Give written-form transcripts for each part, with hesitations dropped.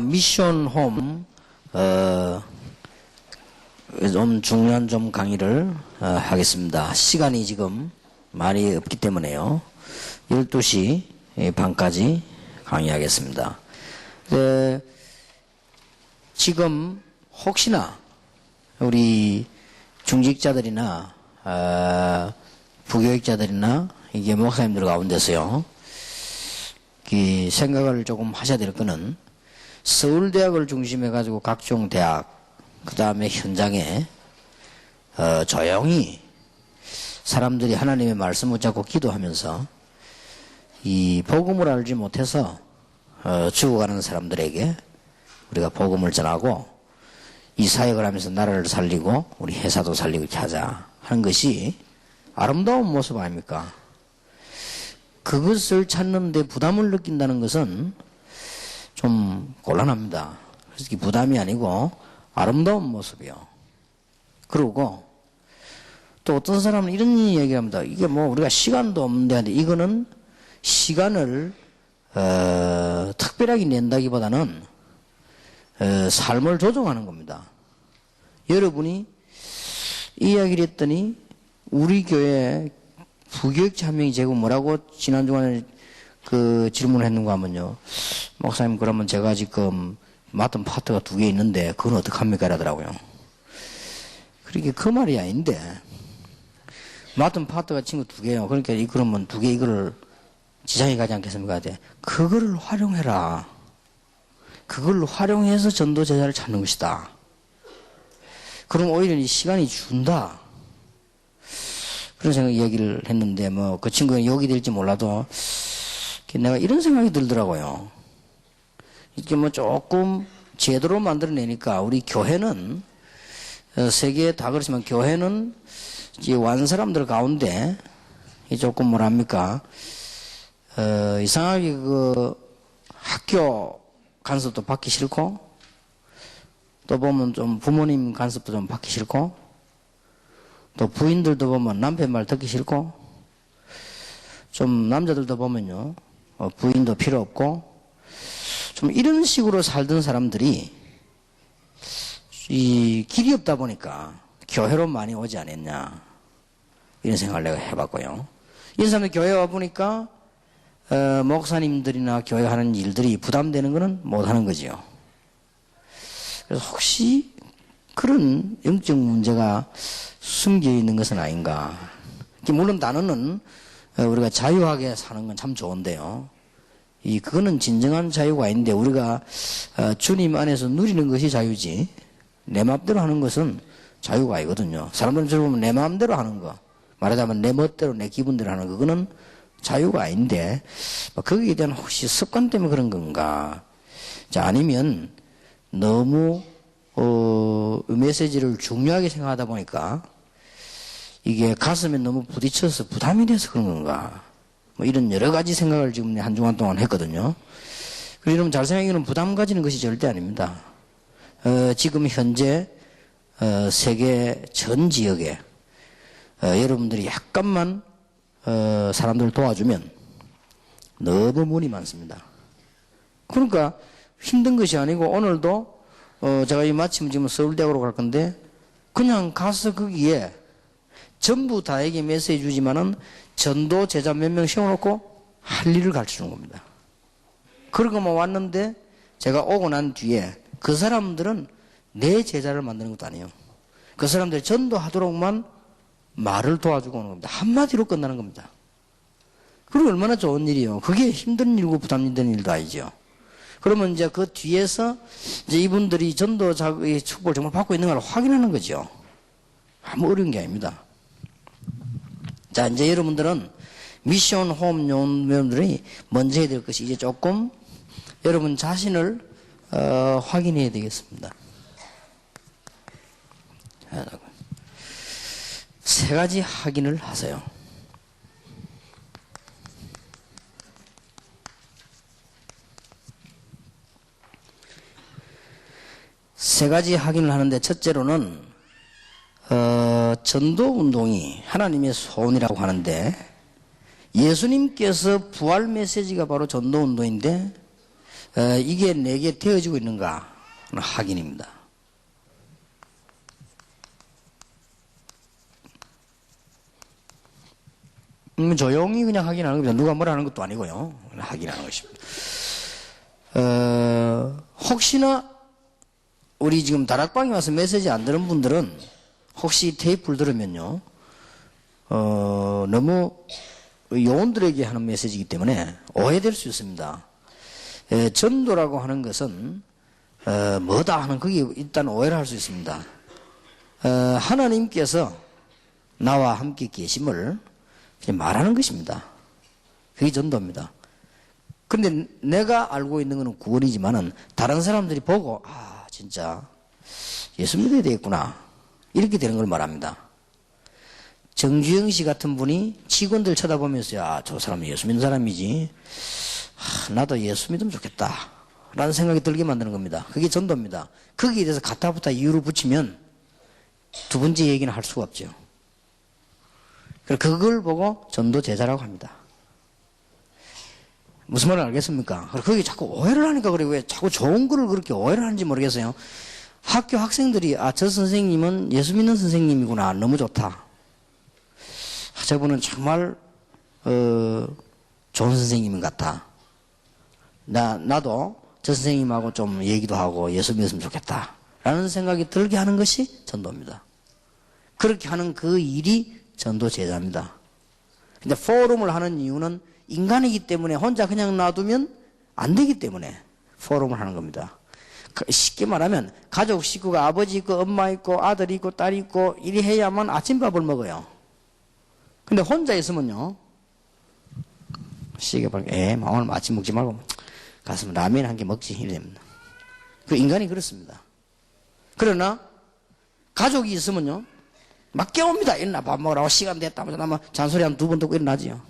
미션 홈, 좀 중요한 좀 강의를 하겠습니다. 시간이 지금 많이 없기 때문에요. 12시 반까지 강의하겠습니다. 지금 혹시나 우리 중직자들이나 부교육자들이나 이게 목사님들 가운데서요, 이 생각을 조금 하셔야 될 거는 서울대학을 중심해 가지고 각종 대학, 그 다음에 현장에 조용히 사람들이 하나님의 말씀을 잡고 기도하면서 이 복음을 알지 못해서 죽어가는 사람들에게 우리가 복음을 전하고 이 사역을 하면서 나라를 살리고 우리 회사도 살리고 이렇게 하자 하는 것이 아름다운 모습 아닙니까? 그것을 찾는데 부담을 느낀다는 것은 좀 곤란합니다. 그래서 이게 부담이 아니고 아름다운 모습이요. 그러고 또 어떤 사람은 이런 얘기를 합니다. 이게 뭐 우리가 시간도 없는데 이거는 시간을 특별하게 낸다기보다는 삶을 조정하는 겁니다. 여러분이 이야기를 했더니 우리 교회 부교육자 한 명이 제가 뭐라고 지난 주간에 그 질문을 했는가 하면요, 목사님 그러면 제가 지금 맡은 파트가 2개 있는데 그건 어떡합니까? 이러더라고요. 그러니까 그 말이 아닌데 맡은 파트가 친구 2개요. 그러니까 그러면 2개 이거를 지장이 가지 않겠습니까? 그거를 활용해라. 그걸 활용해서 전도 제자를 찾는 것이다. 그럼 오히려 이 시간이 준다. 그런 생각 이야기를 했는데 뭐 그 친구는 욕이 될지 몰라도 내가 이런 생각이 들더라고요. 이렇게 뭐 조금 제대로 만들어내니까 우리 교회는 세계에 다 그렇지만 교회는 이제 완 사람들 가운데 조금 뭐랍니까, 이상하게 그 학교 간섭도 받기 싫고 또 보면 좀 부모님 간섭도 좀 받기 싫고 또 부인들도 보면 남편 말 듣기 싫고 좀 남자들도 보면요, 부인도 필요 없고 좀 이런 식으로 살던 사람들이 이 길이 없다 보니까 교회로 많이 오지 않았냐 이런 생각을 내가 해봤고요. 이런 사람들 교회 와 보니까 목사님들이나 교회 하는 일들이 부담되는 거는 못하는 거지요. 그래서 혹시 그런 영적 문제가 숨겨 있는 것은 아닌가. 물론 단어는 우리가 자유하게 사는 건 참 좋은데요, 그거는 진정한 자유가 아닌데 우리가 주님 안에서 누리는 것이 자유지 내 마음대로 하는 것은 자유가 아니거든요. 사람들은 저를 보면 내 마음대로 하는 거, 말하자면 내 멋대로 내 기분대로 하는 거, 그거는 자유가 아닌데 거기에 대한 혹시 습관 때문에 그런 건가. 자, 아니면 너무 메시지를 중요하게 생각하다 보니까 이게 가슴에 너무 부딪혀서 부담이 돼서 그런 건가. 뭐 이런 여러 가지 생각을 지금 한 주간 동안 했거든요. 그리고 여러분 잘 생각하기는 부담 가지는 것이 절대 아닙니다. 지금 현재 세계 전 지역에 여러분들이 약간만 사람들을 도와주면 너무 문이 많습니다. 그러니까 힘든 것이 아니고 오늘도 제가 마침 지금 서울대학으로 갈 건데 그냥 가서 거기에 전부 다에게 메시지 주지만은 전도 제자 몇 명 세워놓고 할 일을 가르치는 겁니다. 그러고만 왔는데 제가 오고 난 뒤에 그 사람들은 내 제자를 만드는 것도 아니에요. 그 사람들이 전도하도록만 말을 도와주고 오는 겁니다. 한마디로 끝나는 겁니다. 그리고 얼마나 좋은 일이에요. 그게 힘든 일이고 부담되는 일도 아니죠. 그러면 이제 그 뒤에서 이제 이분들이 전도 자극의 축복을 정말 받고 있는 걸 확인하는 거죠. 아무 어려운 게 아닙니다. 자, 이제 여러분들은 미션 홈 여러분들이 먼저 해야 될 것이 이제 조금 여러분 자신을 확인해야 되겠습니다. 3가지 확인을 하세요. 세 가지 확인을 하는데 첫째로는 전도운동이 하나님의 소원이라고 하는데 예수님께서 부활 메시지가 바로 전도운동인데 이게 내게 되어지고 있는가 하는 확인입니다. 조용히 그냥 확인하는 겁니다. 누가 뭐라 하는 것도 아니고요. 그냥 확인하는 것입니다. 혹시나 우리 지금 다락방에 와서 메시지 안 들은 분들은 혹시 테이프를 들으면요, 너무 요원들에게 하는 메시지이기 때문에 오해될 수 있습니다. 전도라고 하는 것은 뭐다 하는 거기에 일단 오해를 할 수 있습니다. 하나님께서 나와 함께 계심을 말하는 것입니다. 그게 전도입니다. 그런데 내가 알고 있는 것은 구원이지만은 다른 사람들이 보고 진짜 예수 믿어야 되겠구나 이렇게 되는 걸 말합니다. 정주영 씨 같은 분이 직원들 쳐다보면서 저 사람은 예수 믿는 사람이지, 나도 예수 믿으면 좋겠다 라는 생각이 들게 만드는 겁니다. 그게 전도입니다. 거기에 대해서 가타부타 이유를 붙이면 두 번째 얘기는 할 수가 없죠. 그걸 보고 전도 제자라고 합니다. 무슨 말을 알겠습니까? 거기 자꾸 오해를 하니까 그래. 왜 자꾸 좋은 거를 그렇게 오해를 하는지 모르겠어요. 학교 학생들이 저 선생님은 예수 믿는 선생님이구나, 너무 좋다, 저분은 정말 좋은 선생님 같다, 나도 저 선생님하고 좀 얘기도 하고 예수 믿었으면 좋겠다 라는 생각이 들게 하는 것이 전도입니다. 그렇게 하는 그 일이 전도 제자입니다. 근데 포럼을 하는 이유는 인간이기 때문에 혼자 그냥 놔두면 안 되기 때문에 포럼을 하는 겁니다. 쉽게 말하면 가족 식구가 아버지 있고 엄마 있고 아들이 있고 딸이 있고 이리 해야만 아침밥을 먹어요. 근데 혼자 있으면요, 시계 보니까 오늘 아침 먹지 말고 가서 라면 한 개 먹지 이래 됩니다. 그 인간이 그렇습니다. 그러나 가족이 있으면요, 막 깨웁니다. 일어나 밥 먹으라고, 시간 됐다 하면 잔소리 한 2번 듣고 일어나지요.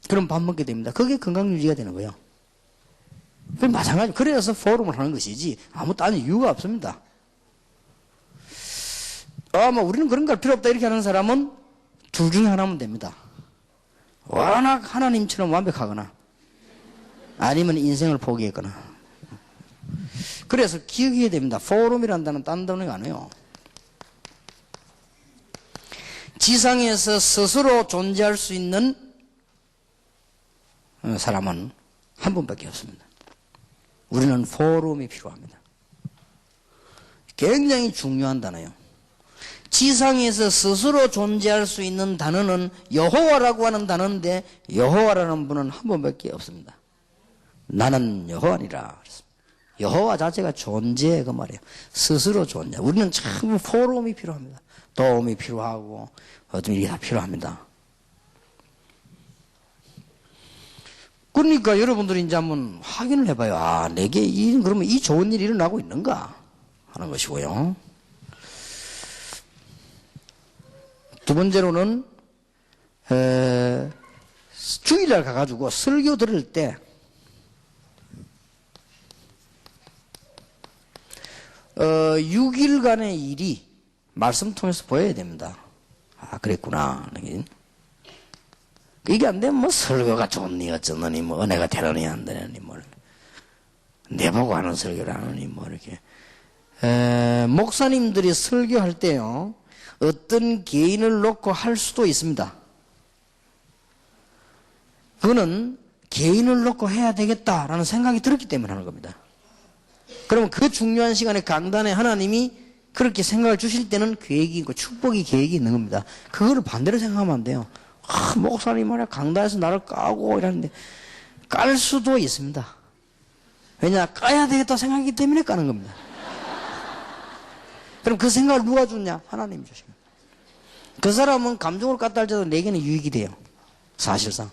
그럼 밥 먹게 됩니다. 그게 건강 유지가 되는 거예요. 그럼 마찬가지. 그래서 포럼을 하는 것이지 아무 딴 이유가 없습니다. 우리는 그런 걸 필요 없다 이렇게 하는 사람은 둘 중에 하나면 됩니다. 워낙 하나님처럼 완벽하거나 아니면 인생을 포기했거나. 그래서 기억해야 됩니다. 포럼이라는 단어는 딴 단어가 아니에요. 지상에서 스스로 존재할 수 있는 사람은 한 분밖에 없습니다. 우리는 포럼이 필요합니다. 굉장히 중요한 단어예요. 지상에서 스스로 존재할 수 있는 단어는 여호와라고 하는 단어인데, 여호와라는 분은 한 분밖에 없습니다. 나는 여호와니라. 여호와 자체가 존재, 그 말이에요. 스스로 존재. 우리는 참 포럼이 필요합니다. 도움이 필요하고 어떤 일이 다 필요합니다. 그러니까 여러분들이 이제 한번 확인을 해봐요. 내게 그러면 이 좋은 일이 일어나고 있는가 하는 것이고요. 두 번째로는 주일날 가가지고 설교 들을 때 어, 6일간의 일이 말씀 통해서 보여야 됩니다. 그랬구나. 이게 안 되면 뭐 설교가 좋니 어쩌느니 뭐 은혜가 되느니 안 되느니 뭐 내보고 하는 설교를 하느니 뭐 이렇게. 목사님들이 설교할 때요, 어떤 개인을 놓고 할 수도 있습니다. 그거는 개인을 놓고 해야 되겠다라는 생각이 들었기 때문에 하는 겁니다. 그러면 그 중요한 시간에 강단에 하나님이 그렇게 생각을 주실 때는 계획이 있고 축복이 계획이 있는 겁니다. 그거를 반대로 생각하면 안 돼요. 목사님 말이야 강단에서 나를 까고 이러는데 깔 수도 있습니다. 왜냐, 까야 되겠다 생각이기 때문에 까는 겁니다. 그럼 그 생각을 누가 주냐? 하나님이 주십니다. 그 사람은 감정으로 깠다 할지라도 내게는 유익이 돼요. 사실상.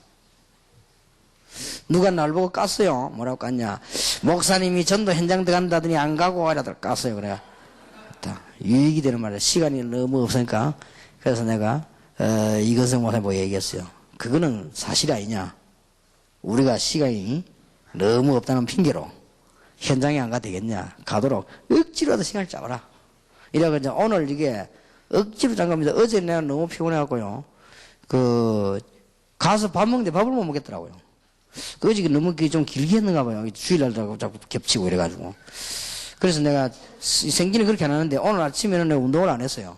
누가 날 보고 깠어요. 뭐라고 깠냐? 목사님이 전도 현장 들어간다더니 안 가고 이라도 깠어요. 그래. 유익이 되는 말이야. 시간이 너무 없으니까. 그래서 내가 이것을 못해보고 얘기했어요. 그거는 사실이 아니냐. 우리가 시간이 너무 없다는 핑계로 현장에 안 가도 되겠냐. 가도록 억지로라도 시간을 잡아라. 이래가 이제 오늘 이게 억지로 잠 갑니다. 어제 내가 너무 피곤해갖고요. 가서 밥 먹는데 밥을 못 먹겠더라고요. 그 어저께 너무 그게 좀 길게 했는가 봐요. 주일날하고 자꾸 겹치고 이래가지고. 그래서 내가 생기는 그렇게 안 하는데 오늘 아침에는 내가 운동을 안 했어요.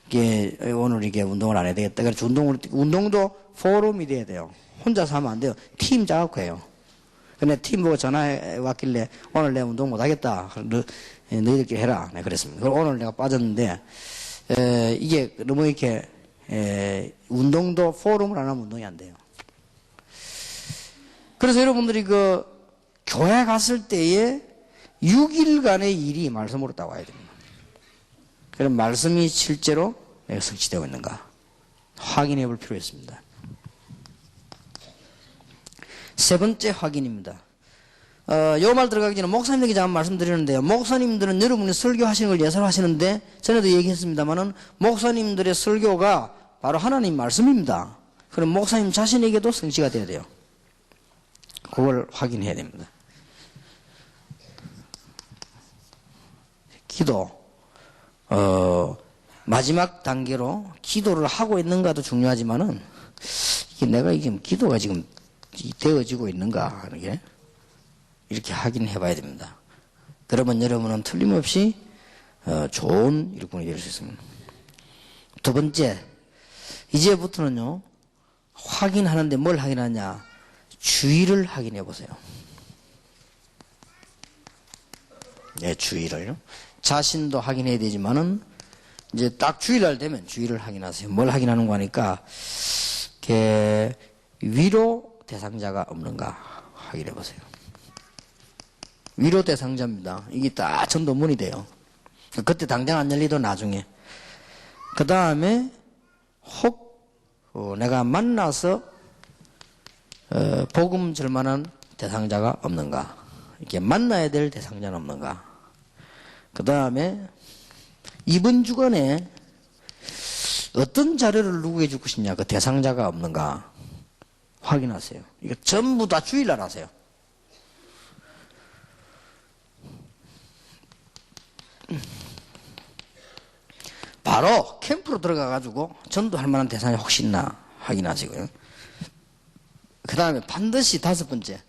이게 오늘 이게 운동을 안 해야 되겠다. 그래서 운동도 포럼이 돼야 돼요. 혼자서 하면 안 돼요. 팀 짜갖고 해요. 근데 팀 보고 전화해 왔길래 오늘 내가 운동 못 하겠다. 너희들끼리 해라. 네, 그랬습니다. 그리고 오늘 내가 빠졌는데 이게 너무 이렇게 운동도 포럼을 안 하면 운동이 안 돼요. 그래서 여러분들이 그 교회 갔을 때에 6일간의 일이 말씀으로 따와야 됩니다. 그럼 말씀이 실제로 내가 성취되고 있는가 확인해 볼 필요가 있습니다. 세 번째 확인입니다. 요 말 들어가기 전에 목사님에게 잠깐 말씀드리는데요. 목사님들은 여러분이 설교하시는 걸 예사로 하시는데 전에도 얘기했습니다만은 목사님들의 설교가 바로 하나님 말씀입니다. 그럼 목사님 자신에게도 성취가 돼야 돼요. 그걸 확인해야 됩니다. 기도, 마지막 단계로 기도를 하고 있는가도 중요하지만은 이게 내가 이게 기도가 지금 되어지고 있는가 이렇게 확인해 봐야 됩니다. 그러면 여러분은 틀림없이 좋은 일꾼이 될 수 있습니다. 두 번째, 이제부터는요 확인하는데 뭘 확인하냐, 주의를 확인해 보세요. 네, 주의를요. 자신도 확인해야 되지만은 이제 딱 주일날 되면 주의를 확인하세요. 뭘 확인하는 거 하니까 위로 대상자가 없는가 확인해 보세요. 위로 대상자입니다. 이게 딱 전도문이 돼요. 그때 당장 안 열리도 나중에. 그 다음에 혹 내가 만나서 복음 줄 만한 대상자가 없는가. 이렇게 만나야 될 대상자는 없는가. 그 다음에 이번 주간에 어떤 자료를 누구에게 줄 것이냐, 그 대상자가 없는가 확인하세요. 이거 전부 다 주일날 하세요. 바로 캠프로 들어가가지고 전도할 만한 대상이 혹시 있나 확인하시고요. 그 다음에 반드시 다섯 번째,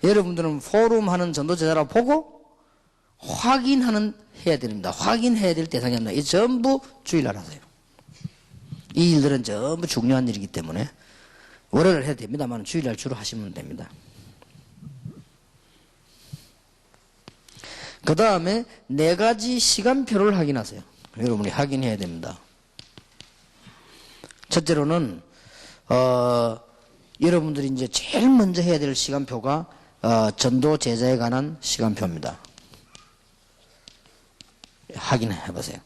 여러분들은 포럼 하는 전도제자라고 보고 해야 됩니다. 확인해야 될 대상이 없나. 이 전부 주일날 하세요. 이 일들은 전부 중요한 일이기 때문에 월요일 해도 됩니다만 주일날 주로 하시면 됩니다. 그 다음에 네 가지 시간표를 확인하세요. 여러분이 확인해야 됩니다. 첫째로는 여러분들이 이제 제일 먼저 해야 될 시간표가 전도 제자에 관한 시간표입니다. 확인해 보세요.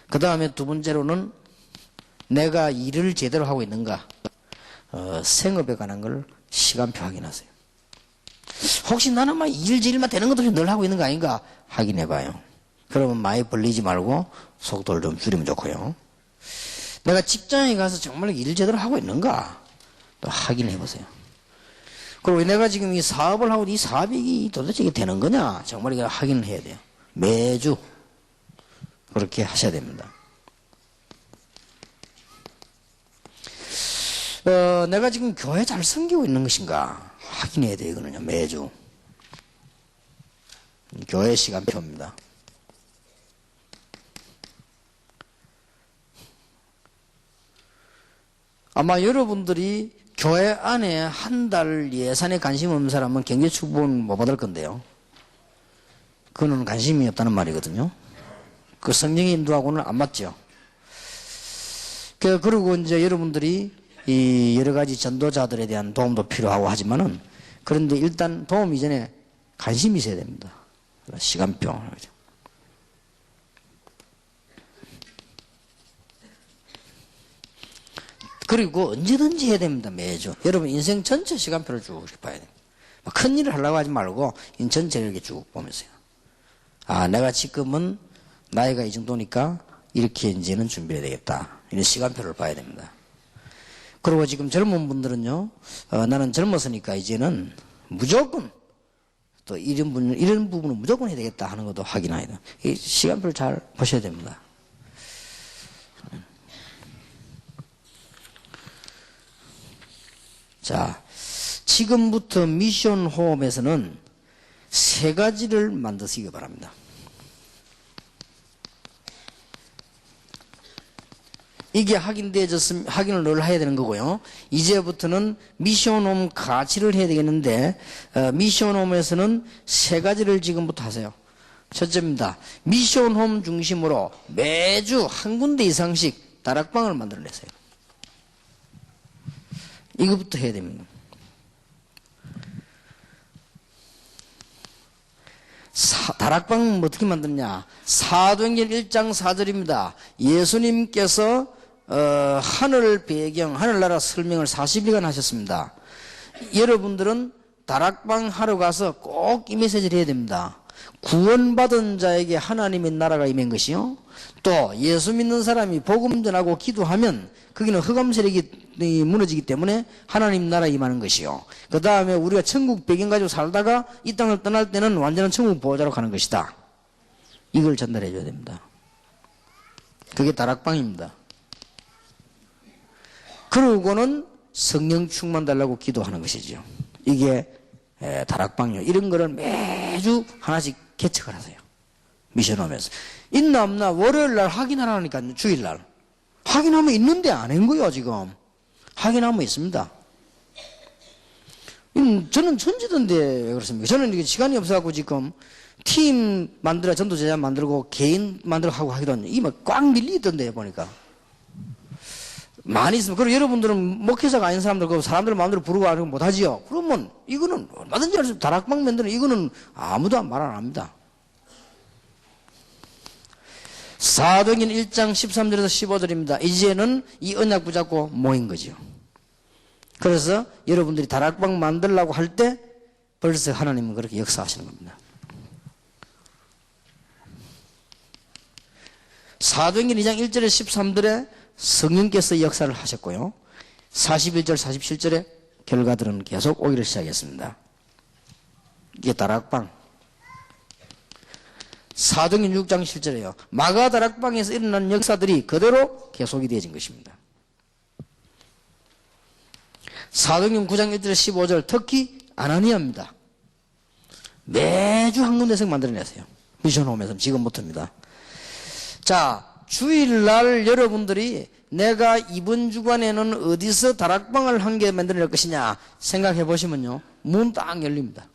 그 다음에 두 번째로는 내가 일을 제대로 하고 있는가, 생업에 관한 걸 시간표 확인하세요. 혹시 나는 막 일질만 되는 것도 늘 하고 있는 거 아닌가 확인해 봐요. 그러면 많이 벌리지 말고 속도를 좀 줄이면 좋고요. 내가 직장에 가서 정말 일 제대로 하고 있는가 또 확인해 보세요. 그리고 내가 지금 이 사업을 하고 이 사업이 도대체 이게 되는 거냐 정말 이거 확인을 해야 돼요. 매주 그렇게 하셔야 됩니다. 내가 지금 교회 잘 섬기고 있는 것인가 확인해야 돼요. 이거는요, 매주. 교회 시간표입니다. 아마 여러분들이 교회 안에 한 달 예산에 관심 없는 사람은 경제축복은 못 받을 건데요. 그거는 관심이 없다는 말이거든요. 그 성령의 인도하고는 안 맞죠. 그리고 이제 여러분들이 이 여러 가지 전도자들에 대한 도움도 필요하고 하지만은 그런데 일단 도움 이전에 관심이 있어야 됩니다. 시간표. 그리고 언제든지 해야 됩니다. 매주. 여러분 인생 전체 시간표를 쭉 봐야 됩니다. 큰 일을 하려고 하지 말고 인생 전체를 이렇게 쭉 보면서요. 아, 내가 지금은 나이가 이 정도니까 이렇게 이제는 준비해야 되겠다. 이런 시간표를 봐야 됩니다. 그리고 지금 젊은 분들은요, 나는 젊었으니까 이제는 무조건 또 이런 부분은 무조건 해야 되겠다 하는 것도 확인해야 돼요. 이 시간표를 잘 보셔야 됩니다. 자, 지금부터 미션 홈에서는 세 가지를 만드시기 바랍니다. 이게 확인을 늘 해야 되는 거고요. 이제부터는 미션홈 가치를 해야 되겠는데, 미션홈에서는 세 가지를 지금부터 하세요. 첫째입니다. 미션홈 중심으로 매주 한 군데 이상씩 다락방을 만들어내세요. 이것부터 해야 됩니다. 다락방은 어떻게 만드냐? 사도행전 1장 4절입니다. 예수님께서 하늘 배경, 하늘나라 설명을 40일간 하셨습니다. 여러분들은 다락방 하러 가서 꼭 이 메시지를 해야 됩니다. 구원받은 자에게 하나님의 나라가 임한 것이요, 또 예수 믿는 사람이 복음 전하고 기도하면 거기는 흑암 세력이 무너지기 때문에 하나님 나라 임하는 것이요, 그 다음에 우리가 천국 배경 가지고 살다가 이 땅을 떠날 때는 완전한 천국 보호자로 가는 것이다. 이걸 전달해 줘야 됩니다. 그게 다락방입니다. 그러고는 성령 충만 달라고 기도하는 것이죠. 이게 다락방이요. 이런 거를 매주 하나씩 개척을 하세요. 미션홈에서. 있나 없나 월요일날 확인하라니까요. 주일날. 확인하면 있는데 안 한 거예요 지금. 확인하면 있습니다. 저는 천지던데 왜 그렇습니까? 저는 이게 시간이 없어갖고 지금 팀 만들어 전도제자 만들고 개인 만들어 하고 하기도 이게 꽉 밀리던데 보니까. 많이 있으면. 그리고 여러분들은 목회자가 아닌 사람들, 그 사람들 마음대로 부르고 하는 거 못하지요? 그러면 이거는 얼마든지 할 수 있어요. 다락방 만드는 이거는 아무도 말 안 합니다. 사도행전 1장 13절에서 15절입니다. 이제는 이 언약 붙잡고 모인 거죠. 그래서 여러분들이 다락방 만들려고 할 때 벌써 하나님은 그렇게 역사하시는 겁니다. 사도행전 2장 1절에 13절에 성령께서 역사를 하셨고요. 41절, 47절에 결과들은 계속 오기를 시작했습니다. 이게 다락방. 사도행전 6장 7절에요. 마가 다락방에서 일어난 역사들이 그대로 계속이 되어진 것입니다. 사도행전 9장 1절에 15절, 특히 아나니아입니다. 매주 한 군데씩 만들어내세요. 미션홈에서 지금부터입니다. 자, 주일날 여러분들이 내가 이번 주간에는 어디서 다락방을 한 개 만들어낼 것이냐 생각해 보시면요, 문 딱 열립니다.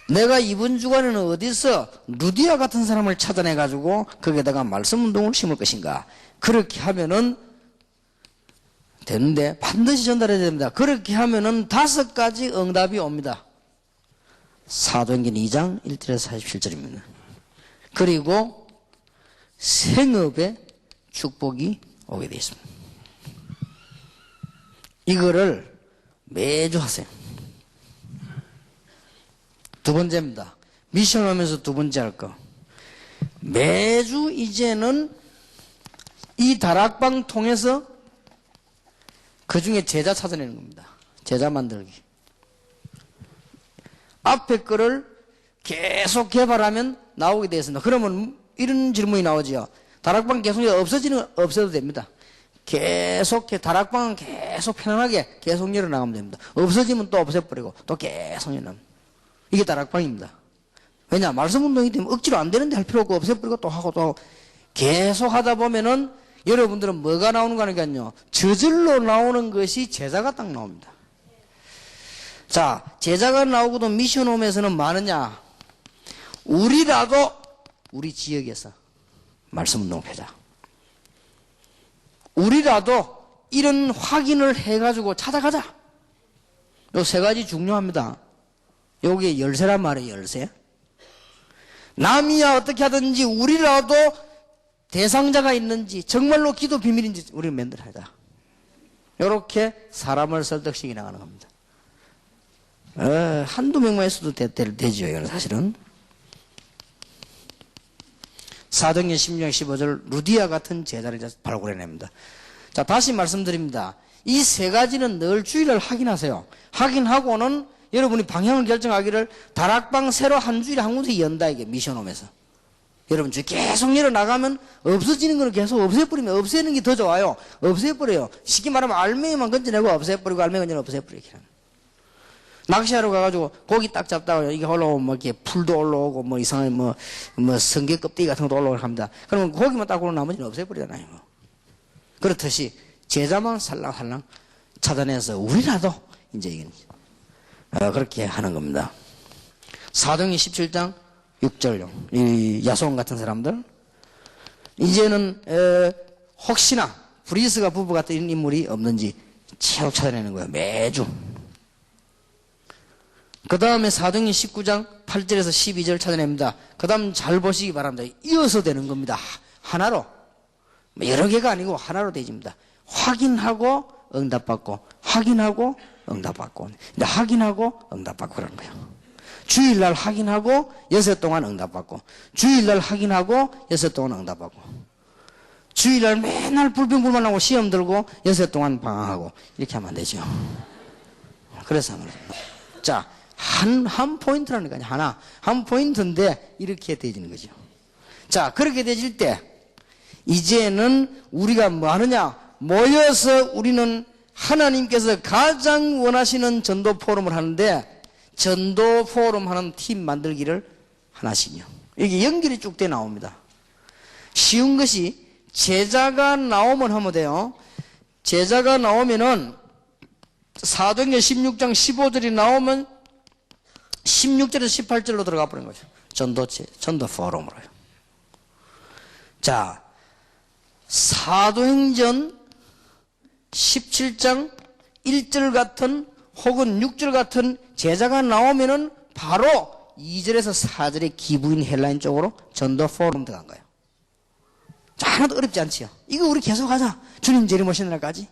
내가 이번 주간에는 어디서 루디아 같은 사람을 찾아내 가지고 거기에다가 말씀 운동을 심을 것인가. 그렇게 하면은 되는데 반드시 전달해야 됩니다. 그렇게 하면은 5가지 응답이 옵니다. 사도행전 2장 1절에서 47절입니다. 그리고 생업의 축복이 오게 되어 있습니다. 이거를 매주 하세요. 두 번째입니다. 미션하면서 두 번째 할 거. 매주 이제는 이 다락방 통해서 그 중에 제자 찾아내는 겁니다. 제자 만들기. 앞에 거를 계속 개발하면 나오게 되어 있습니다. 그러면 이런 질문이 나오죠. 다락방 계속 없어도 됩니다. 계속 다락방은 계속 편안하게 계속 열어나가면 됩니다. 없어지면 또 없애버리고 또 계속 열어나가면. 이게 다락방입니다. 왜냐? 말씀 운동이기 때문에 억지로 안 되는데 할 필요 없고 없애버리고 또 하고 또 계속 하다 보면은 여러분들은 뭐가 나오는 거니까요. 저절로 나오는 것이 제자가 딱 나옵니다. 자, 제자가 나오고도 미션홈에서는 많으냐? 우리라도 우리 지역에서 말씀 운동회자. 우리라도 이런 확인을 해가지고 찾아가자. 요 세 가지 중요합니다. 여기에 열쇠란 말이에요, 열쇠. 남이야 어떻게 하든지 우리라도 대상자가 있는지, 정말로 기도 비밀인지 우리는 만들어야. 이렇게 사람을 설득시켜 나가는 겁니다. 한두 명만 있어도 되죠, 이건 사실은. 사도행전 16장 15절, 루디아 같은 제자를 발굴해냅니다. 자, 다시 말씀드립니다. 이 세 가지는 늘 주일을 확인하세요. 확인하고는 여러분이 방향을 결정하기를 다락방 새로 한 주일에 한 군데 연다, 이게 미션홈에서. 여러분, 계속 일어나가면 없어지는 걸 계속 없애버리면 없애는 게 더 좋아요. 없애버려요. 쉽게 말하면 알맹이만 건져내고 없애버리고 알맹이 건져내고 없애버리고. 낚시하러 가가지고 고기 딱 잡다가 이게 올라오면 뭐 이렇게 풀도 올라오고 뭐 이상한 뭐 성게 껍데기 같은 것도 올라오고 합니다. 그러면 고기만 딱 올라오면 나머지는 없애버리잖아요. 그렇듯이 제자만 살랑살랑 찾아내서 우리라도 이제 이건 그렇게 하는 겁니다. 사도행전 17장 6절요. 이 야손 같은 사람들 이제는 혹시나 브리스가 부부 같은 인물이 없는지 계속 찾아내는 거예요. 매주. 그 다음에 사도행전 19장 8절에서 12절 찾아냅니다. 그 다음 잘 보시기 바랍니다. 이어서 되는 겁니다. 하나로. 여러 개가 아니고 하나로 되집니다. 확인하고 응답받고 확인하고 응답받고 확인하고 응답받고 그러는 거예요. 주일날 확인하고 여섯 동안 응답받고 주일날 확인하고 여섯 동안 응답받고 주일날 맨날 불평불만하고 시험 들고 여섯 동안 방황하고 이렇게 하면 안 되죠. 그래서 하는 겁니다. 자, 한 포인트라니까요. 한 포인트인데 이렇게 되지는 거죠. 자, 그렇게 되질 때 이제는 우리가 뭐 하느냐? 모여서 우리는 하나님께서 가장 원하시는 전도 포럼을 하는데 전도 포럼 하는 팀 만들기를 하나씩요. 이게 연결이 쭉 돼 나옵니다. 쉬운 것이 제자가 나오면 하면 돼요. 제자가 나오면은 사도행전 16장 15절이 나오면 16절에서 18절로 들어가 버린 거죠. 전도 포럼으로요. 자, 사도행전 17장 1절 같은 혹은 6절 같은 제자가 나오면은 바로 2절에서 4절의 기부인 헬라인 쪽으로 전도 포럼 들어간 거예요. 자, 하나도 어렵지 않지요. 이거 우리 계속 하자. 주님 재림 오시는 날까지.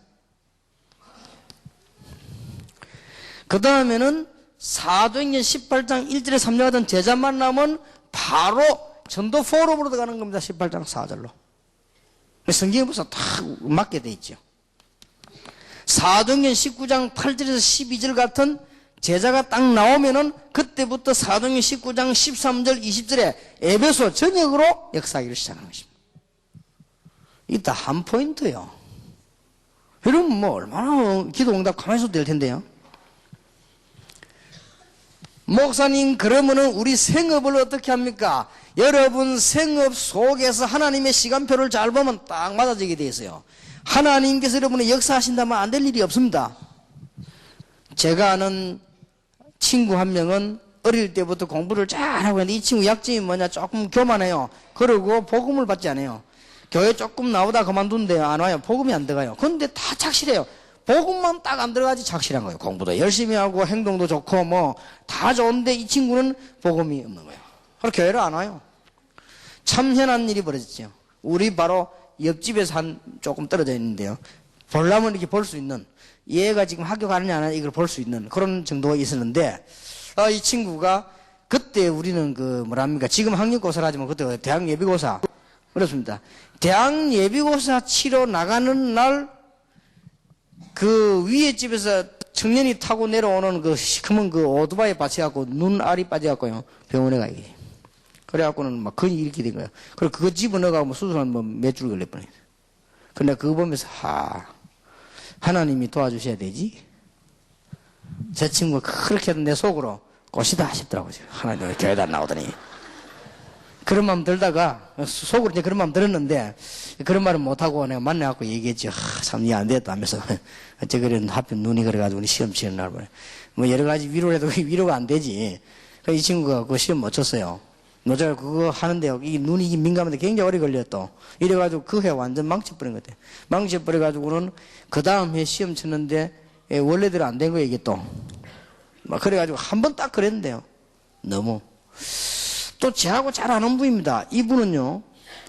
그 다음에는 사도행전 18장 1절에 3절 같은 제자만 나오면 바로 전도 포럼으로 들어가는 겁니다. 18장 4절로. 성경에 벌써 다 맞게 돼 있죠. 사도행전 19장 8절에서 12절 같은 제자가 딱 나오면은 그때부터 사도행전 19장 13절 20절에 에베소 전역으로 역사하기를 시작하는 것입니다. 이따 한 포인트요. 여러분 뭐 얼마나 기도 응답 가만히 있어도 될 텐데요. 목사님, 그러면은 우리 생업을 어떻게 합니까? 여러분 생업 속에서 하나님의 시간표를 잘 보면 딱 맞아지게 돼 있어요. 하나님께서 여러분의 역사하신다면 안 될 일이 없습니다. 제가 아는 친구 한 명은 어릴 때부터 공부를 잘하고 있는데 이 친구 약점이 뭐냐? 조금 교만해요. 그리고 복음을 받지 않아요. 교회 조금 나오다 그만둔대요. 안 와요. 복음이 안 들어가요. 그런데 다 착실해요. 복음만 딱 안 들어가지 착실한 거예요. 공부도 열심히 하고 행동도 좋고 뭐 다 좋은데 이 친구는 복음이 없는 거예요. 그래서 교회를 안 와요. 참 희한한 일이 벌어졌죠. 우리 바로 옆집에서 조금 떨어져 있는데요. 보려면 이렇게 볼 수 있는, 얘가 지금 학교 가느냐 안 하느냐 이걸 볼 수 있는 그런 정도가 있었는데, 이 친구가 그때 우리는 지금 학력고사를 하지만 그때 대학 예비고사 그렇습니다. 대학 예비고사 치러 나가는 날 위에 집에서 청년이 타고 내려오는 시커먼 오토바이 받쳐갖고 눈알이 빠져갖고요. 병원에 가게. 그래갖고는 막 근이 이렇게 된 거예요. 그리고 그거 집어넣어가고 수술하면 몇 줄 걸릴 뻔했어요. 근데 그거 보면서, 하나님이 도와주셔야 되지. 제 친구가 그렇게 해도 내 속으로 꽃이다 싶더라고요. 하나님 교회도 안 나오더니. 그런 마음 들다가, 속으로 이제 그런 마음 들었는데, 그런 말은 못하고 내가 만나갖고 얘기했죠. 참, 이해 안 됐다 하면서. 어째 그래, 하필 눈이 그래가지고 우리 시험 치는 날 보네. 뭐 여러 가지 위로를 해도 위로가 안 되지. 이 친구가 그 시험 못 쳤어요. 노자가 그거 하는데요. 이 눈이 민감한데 굉장히 오래 걸렸또. 이래가지고 그 해 완전 망쳐버린 것 같아요. 망쳐버려가지고는 그 다음 해 시험 쳤는데, 원래대로 안 된 거예요, 이게 또. 막 그래가지고 한 번 딱 그랬는데요. 너무. 또 저하고 잘 아는 분입니다. 이분은요,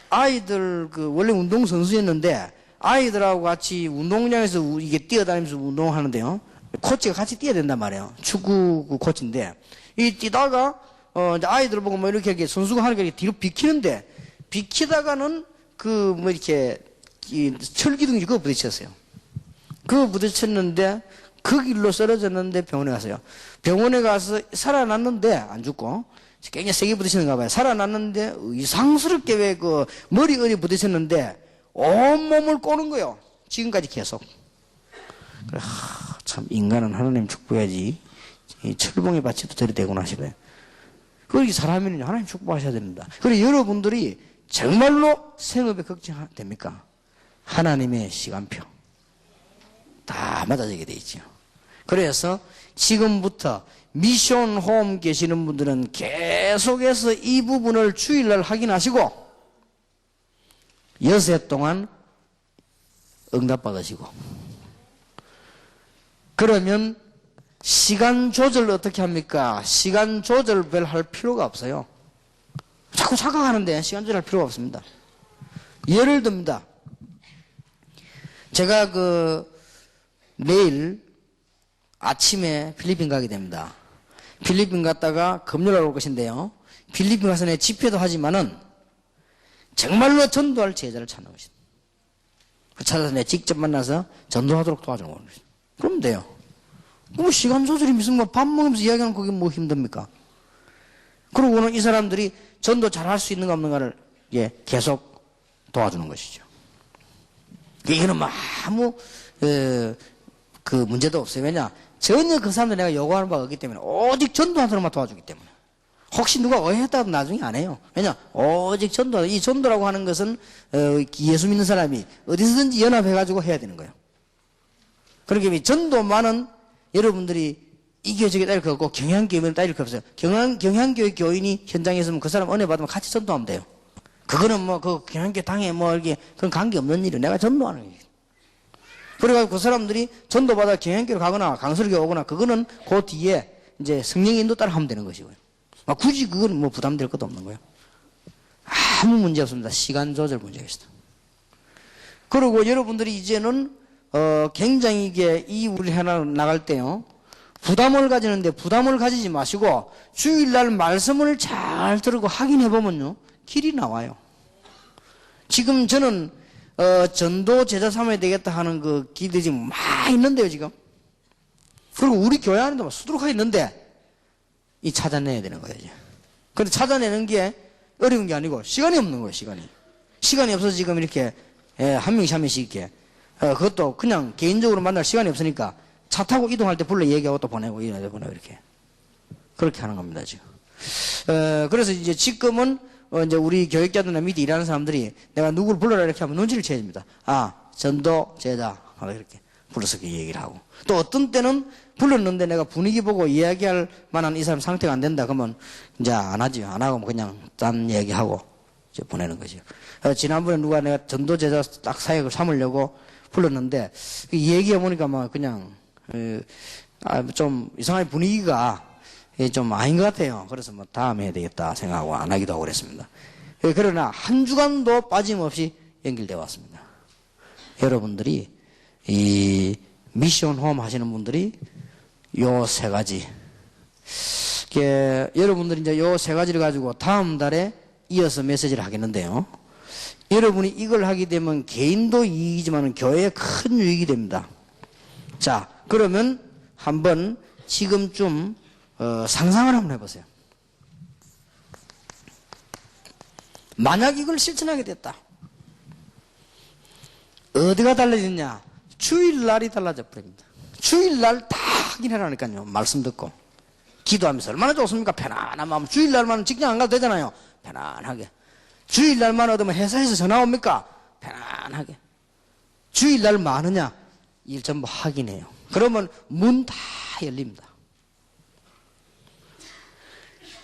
아이들 원래 운동선수였는데 아이들하고 같이 운동장에서 이게 뛰어다니면서 운동하는데요. 코치가 같이 뛰어야 된단 말이에요. 축구 코치인데 이 뛰다가 이제 아이들 보고 뭐 이렇게 선수가 하는 게 뒤로 비키는데 비키다가는 이렇게 철기둥이 그거 부딪혔어요. 그거 부딪혔는데 그 길로 쓰러졌는데 병원에 갔어요. 병원에 가서 살아났는데 안 죽고 굉장히 세게 부딪히는가 봐요. 살아났는데 이상스럽게 왜 그 머리 어디 부딪혔는데 온몸을 꼬는 거예요. 지금까지 계속. 그래, 참 인간은 하나님 축복해야지 이 철봉의 밭에도 들이대구나 싶어요. 그렇게 사람이는 하나님 축복하셔야 됩니다. 그리고 여러분들이 정말로 생업에 걱정됩니까? 하나님의 시간표 다 맞아지게 돼 있죠. 그래서 지금부터 미션 홈 계시는 분들은 계속해서 이 부분을 주일날 확인하시고 여세 동안 응답받으시고, 그러면 시간 조절 어떻게 합니까? 시간 조절 별 할 필요가 없어요. 자꾸 착각하는데 시간 조절할 필요가 없습니다. 예를 듭니다. 제가 내일 아침에 필리핀 가게 됩니다. 필리핀 갔다가 금요일 올 것인데요. 필리핀 가서 내 집회도 하지만은 정말로 전도할 제자를 찾는 것입니다. 찾아서 내 직접 만나서 전도하도록 도와주는 겁니다. 그러면 돼요. 뭐 시간 조절이 무슨 밥 먹으면서 이야기하는 그게 뭐 힘듭니까? 그러고는 이 사람들이 전도 잘할 수 있는가 없는가를 계속 도와주는 것이죠. 이거는 뭐 아무 그 문제도 없어요. 왜냐? 전혀 그 사람들 내가 요구하는 바가 없기 때문에 오직 전도하는 사람만 도와주기 때문에. 혹시 누가 오해했다고 나중에 안 해요. 왜냐? 오직 전도. 이 전도라고 하는 것은 예수 믿는 사람이 어디서든지 연합해가지고 해야 되는 거예요. 그러니까 전도만은 여러분들이 이 교회 저기 따질 거 없고 경향교회는 따질 거 없어요. 경향교회 교인이 현장에 있으면 그 사람 은혜 받으면 같이 전도하면 돼요. 그거는 뭐 그 경향교회 당에 뭐 이렇게 그런 관계 없는 일이에요. 내가 전도하는 거예요. 그래가지고 그 사람들이 전도받아 경향교회로 가거나 강설교회 오거나 그거는 그 뒤에 이제 성령 인도 따라 하면 되는 것이고요. 굳이 그건 뭐 부담될 것도 없는 거예요. 아무 문제 없습니다. 시간 조절 문제가 있어요. 그리고 여러분들이 이제는 굉장히 이게 이 우리 하나 나갈 때요. 부담을 가지는데 부담을 가지지 마시고 주일날 말씀을 잘 들고 확인해 보면요. 길이 나와요. 지금 저는 전도 제자 삼아야 되겠다 하는 그 길들이 지금 많이 있는데요, 지금. 그리고 우리 교회 안에도 막 수두룩하게 있는데 이 찾아내야 되는 거예요, 이제. 근데 찾아내는 게 어려운 게 아니고 시간이 없는 거예요, 시간이. 시간이 없어서 지금 이렇게 한 명씩 한 명씩 이렇게 그것도 그냥 개인적으로 만날 시간이 없으니까 차 타고 이동할 때 불러 얘기하고 또 보내고 보내고 이렇게 그렇게 하는 겁니다, 지금. 그래서 이제 지금은 이제 우리 교육자들이나 밑에 일하는 사람들이 내가 누구를 불러라 이렇게 하면 눈치를 채야 됩니다. 아, 전도 제자 이렇게 불러서 얘기를 하고, 또 어떤 때는 불렀는데 내가 분위기 보고 이야기할 만한 이 사람 상태가 안 된다 그러면 이제 안 하지. 안 하고 그냥 딴 얘기하고 이제 보내는 거죠. 지난번에 누가 내가 전도 제자 딱 사역을 삼으려고 불렀는데 얘기해 보니까 막 그냥 좀 이상하게 분위기가 좀 아닌 것 같아요. 그래서 뭐 다음에 해야 되겠다 생각하고 안 하기도 하고 그랬습니다. 그러나 한 주간도 빠짐없이 연결되어 왔습니다. 여러분들이 이 미션 홈 하시는 분들이 요 세 가지, 여러분들이 이제 요 세 가지를 가지고 다음 달에 이어서 메시지를 하겠는데요. 여러분이 이걸 하게 되면 개인도 이익이지만 교회에 큰 유익이 됩니다. 자, 그러면 한번 지금쯤 상상을 한번 해보세요. 만약 이걸 실천하게 됐다. 어디가 달라졌냐? 주일날이 달라져 버립니다. 주일날 다 확인해라니까요. 말씀 듣고 기도하면서 얼마나 좋습니까? 편안한 마음. 주일날만 직장 안 가도 되잖아요. 편안하게. 주일날만 얻으면 회사에서 전화 옵니까? 편안하게. 주일날 많으냐? 일 전부 확인해요. 그러면 문 다 열립니다.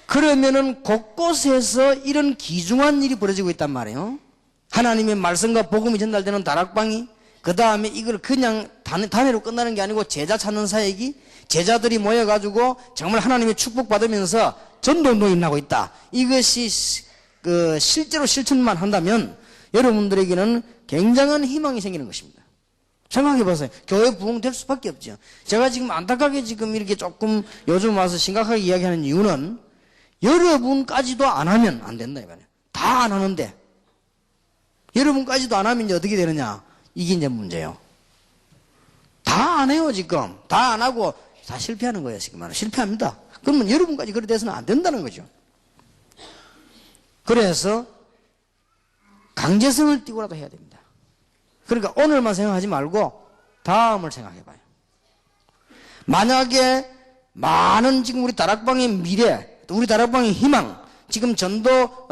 그러면은 곳곳에서 이런 귀중한 일이 벌어지고 있단 말이에요. 하나님의 말씀과 복음이 전달되는 다락방이, 그 다음에 이걸 그냥 단회로 끝나는 게 아니고 제자 찾는 사역이, 제자들이 모여가지고 정말 하나님의 축복받으면서 전도운동이 일어나고 있다. 이것이 실제로 실천만 한다면 여러분들에게는 굉장한 희망이 생기는 것입니다. 생각해 보세요. 교회 부흥될 수밖에 없죠. 제가 지금 안타깝게 지금 이렇게 조금 요즘 와서 심각하게 이야기하는 이유는 여러분까지도 안 하면 안 된다 이 말이에요. 다 안 하는데 여러분까지도 안 하면 이제 어떻게 되느냐? 이게 이제 문제예요. 다 안 해요, 지금. 다 안 하고 다 실패하는 거예요, 지금. 실패합니다. 그러면 여러분까지 그래 돼서는 안 된다는 거죠. 그래서 강제성을 띠고라도 해야 됩니다. 그러니까 오늘만 생각하지 말고 다음을 생각해봐요. 만약에 많은 지금 우리 다락방의 미래, 우리 다락방의 희망, 지금 전도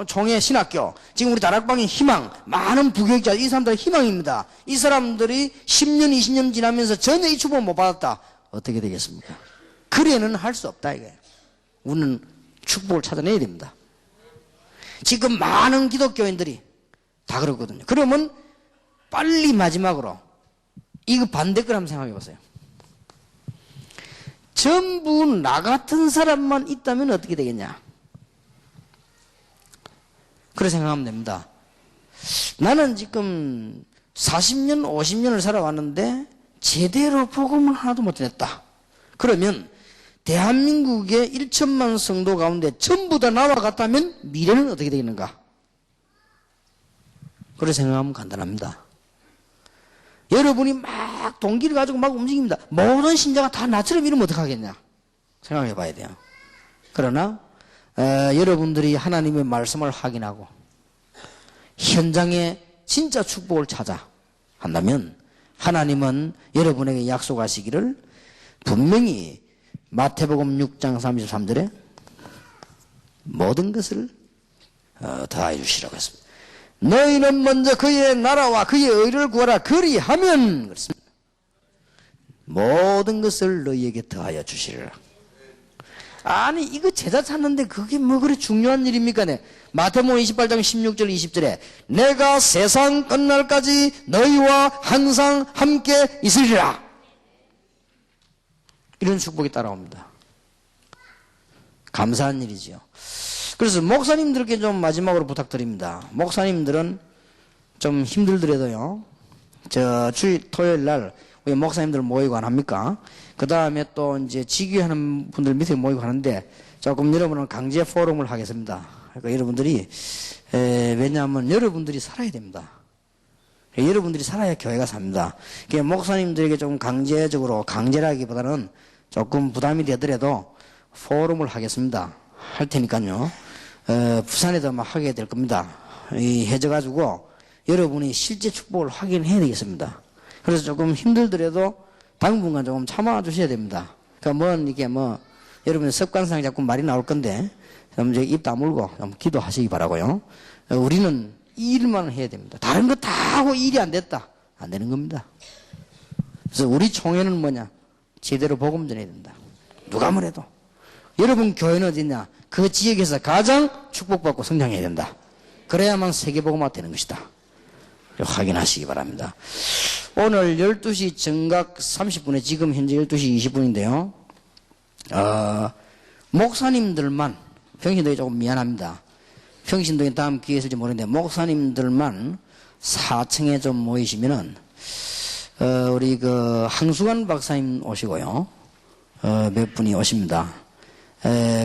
총회 신학교, 지금 우리 다락방의 희망, 많은 부교육자, 이 사람들의 희망입니다. 이 사람들이 10년, 20년 지나면서 전혀 이 축복을 못 받았다. 어떻게 되겠습니까? 그래는 할 수 없다 이거예요. 우리는 축복을 찾아내야 됩니다. 지금 많은 기독교인들이 다 그렇거든요. 그러면 빨리 마지막으로 이거 반대걸 한번 생각해 보세요. 전부 나 같은 사람만 있다면 어떻게 되겠냐? 그렇게 생각하면 됩니다. 나는 지금 40년, 50년을 살아왔는데 제대로 복음을 하나도 못 전했다. 그러면 대한민국의 1천만 성도 가운데 전부 다 나와 같다면 미래는 어떻게 되겠는가? 그렇게 생각하면 간단합니다. 여러분이 막 동기를 가지고 막 움직입니다. 모든 신자가 다 나처럼 이러면 어떡하겠냐? 생각해 봐야 돼요. 그러나 여러분들이 하나님의 말씀을 확인하고 현장에 진짜 축복을 찾아 한다면 하나님은 여러분에게 약속하시기를 분명히 마태복음 6장 33절에 모든 것을 더하여 주시라고 했습니다. 너희는 먼저 그의 나라와 그의 의를 구하라. 그리하면 그렇습니다. 모든 것을 너희에게 더하여 주시리라. 아니 이거 제자 찾는데 그게 뭐 그리 중요한 일입니까? 네. 마태복음 28장 16절 20절에 내가 세상 끝날까지 너희와 항상 함께 있으리라. 이런 축복이 따라옵니다. 감사한 일이지요. 그래서 목사님들께 좀 마지막으로 부탁드립니다. 목사님들은 좀 힘들더라도요. 토요일 날 우리 목사님들 모이고 안 합니까? 그 다음에 또 이제 직위하는 분들 밑에 모이고 하는데 조금 여러분은 강제 포럼을 하겠습니다. 그러니까 여러분들이 왜냐하면 여러분들이 살아야 됩니다. 여러분들이 살아야 교회가 삽니다. 그러니까 목사님들에게 좀 강제라기보다는 조금 부담이 되더라도 포럼을 하겠습니다. 할 테니까요. 부산에도 막 하게 될 겁니다. 해져가지고 여러분이 실제 축복을 확인해야 되겠습니다. 그래서 조금 힘들더라도 당분간 조금 참아 주셔야 됩니다. 그러니까 여러분 습관상 자꾸 말이 나올 건데 좀 이제 입 다물고 좀 기도하시기 바라고요. 우리는 이 일만 해야 됩니다. 다른 거 다 하고 일이 안 됐다. 안 되는 겁니다. 그래서 우리 총회는 뭐냐? 제대로 복음 전해야 된다. 누가 뭐래도. 여러분 교회는 어디냐? 그 지역에서 가장 축복받고 성장해야 된다. 그래야만 세계복음화 되는 것이다. 확인하시기 바랍니다. 오늘 12시 정각 30분에 지금 현재 12시 20분인데요. 목사님들만 평신도에 조금 미안합니다. 평신도에 다음 기회에 있을지 모르는데 목사님들만 4층에 좀 모이시면은 우리 항수관 박사님 오시고요. 몇 분이 오십니다.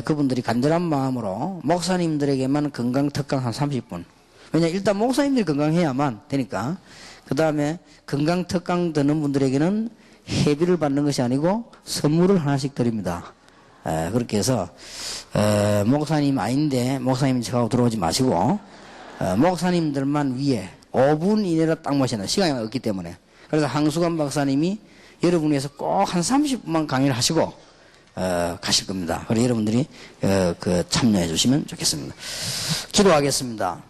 그분들이 간절한 마음으로 목사님들에게만 건강 특강 한 30분. 왜냐 일단 목사님들이 건강해야만 되니까. 그 다음에 건강 특강 듣는 분들에게는 회비를 받는 것이 아니고 선물을 하나씩 드립니다. 그렇게 해서 목사님 아닌데 목사님 저하고 들어오지 마시고 목사님들만 위에 5분 이내로 딱 모셔놔. 시간이 없기 때문에. 그래서 항수관 박사님이 여러분 위해서 꼭 한 30분만 강의를 하시고 가실 겁니다. 그래서 여러분들이 참여해 주시면 좋겠습니다. 기도하겠습니다.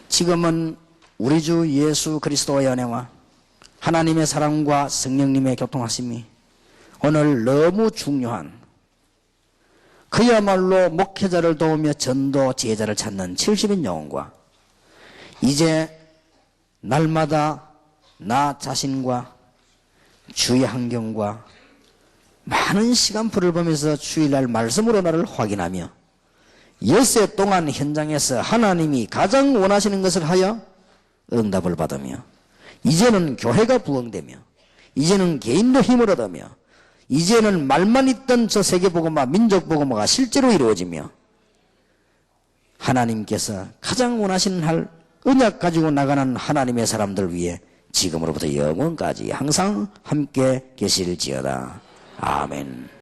지금은 우리 주 예수 그리스도의 은혜와 하나님의 사랑과 성령님의 교통하심이 오늘 너무 중요한 그야말로 목회자를 도우며 전도 제자를 찾는 70인 영혼과 이제 날마다 나 자신과 주의 환경과 많은 시간표를 보면서 주일날 말씀으로 나를 확인하며 엿새 동안 현장에서 하나님이 가장 원하시는 것을 하여 응답을 받으며 이제는 교회가 부흥되며 이제는 개인도 힘을 얻으며 이제는 말만 있던 저 세계복음화 민족복음화가 실제로 이루어지며 하나님께서 가장 원하시는 할 언약 가지고 나가는 하나님의 사람들 위해 지금으로부터 영원까지 항상 함께 계실지어다. 아멘.